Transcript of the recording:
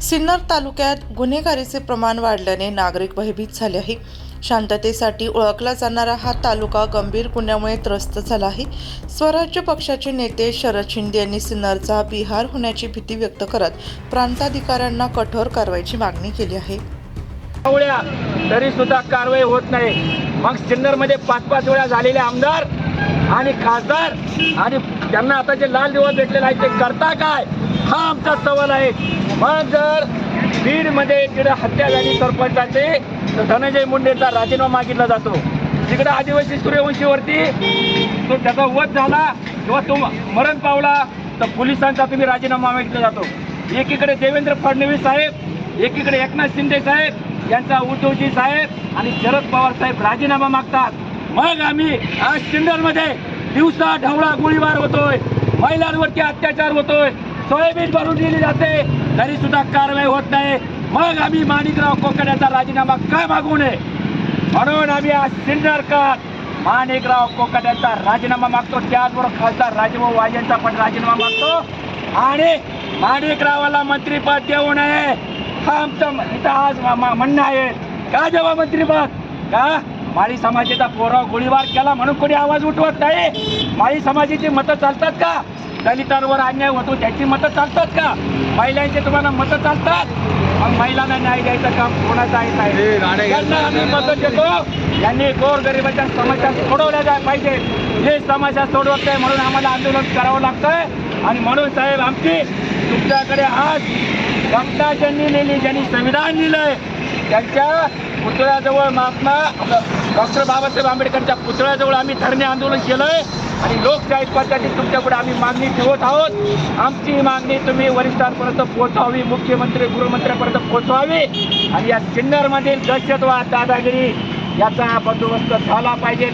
सिन्नर तालुक्यात गुन्हेगारीचे प्रमाण वाढल्याने नागरिक भयभीत झाले आहे। शांततेसाठी ओळखला जाणारा हा तालुका गंभीर गुन्ह्यामुळे त्रस्त झाला आहे। स्वराज्य पक्षाचे नेते शरद शिंदे यांनी सिन्नरचा बिहार होण्याची भीती व्यक्त करत प्रांताधिकाऱ्यांना कठोर कारवाईची मागणी केली आहे। तरी सुद्धा कारवाई होत नाही। मग सिन्नरमध्ये 5-5 वेळा झालेले आमदार आणि खासदार आणि त्यांना आता जे लाल दिवस भेटलेला आहे ते करता काय, हा आमचा सवाल आहे। मग जर बीडमध्ये जिकडे हत्या झाली सरपंचाची तर धनंजय मुंडेचा राजीनामा मागितला जातो। तिकडे आदिवासी सूर्यवंशीवरती तो त्याचा वध झाला किंवा तो मरण पावला तर पोलिसांचा तुम्ही राजीनामा मागितला जातो। एकीकडे देवेंद्र फडणवीस साहेब, एकीकडे एकनाथ शिंदे साहेब यांचा उद्धवजी साहेब आणि शरद पवार साहेब राजीनामा मागतात। मग आम्ही आज सिन्नरमध्ये दिवसा ढवळा गोळीबार होतोय, महिलांवरती अत्याचार होतोय, सोयाबीन भरून दिली जाते तरी सुद्धा कारवाई होत नाही। मग आम्ही माणिकराव कोकाट्याचा राजीनामा का मागू नये म्हणून आम्ही आज सिन्नरकर माणिकराव कोकाट्याचा राजीनामा मागतो। त्याचबरोबर खासदार राजभाऊ वाजेंचा पण राजीनामा मागतो आणि माणिकरावाला मंत्रिपद देऊ नये हा आमचं इथं आज म्हणणं आहे। का जेव्हा मंत्रिपद का माळी समाजाचा पोराव गोळीबार केला म्हणून कोणी आवाज उठवत नाही? माळी समाजाची मतं चालतात का? दलितांवर अन्याय होतो त्याची मतं चालतात का? महिलांचे तुम्हाला मतं चालतात? मग महिलांना न्याय द्यायचं काम कोणाचं आहे साहेब? यांना आम्ही मतं देतो, यांनी गोरगरिबाच्या समस्या सोडवल्या जाय पाहिजे। हे समस्या सोडवत नाही म्हणून आम्हाला आंदोलन करावं लागतंय। आणि म्हणून साहेब आमची तुमच्याकडे आज डॉक्टरांनी लिहिली, ज्यांनी संविधान लिहिलंय त्यांच्या पुतळ्याजवळ महात्मा डॉक्टर बाबासाहेब आंबेडकरच्या पुतळ्याजवळ आम्ही धरणे आंदोलन केलंय आणि लोकशाही पद्धतीत तुमच्याकडे आम्ही मागणी ठेवत आहोत। आमची मागणी तुम्ही वरिष्ठांपर्यंत पोहोचवावी, मुख्यमंत्री गृहमंत्र्यांपर्यंत पोहोचवावी आणि या सिन्नरमधील दहशतवाद दादागिरी याचा बंदोबस्त झाला पाहिजे।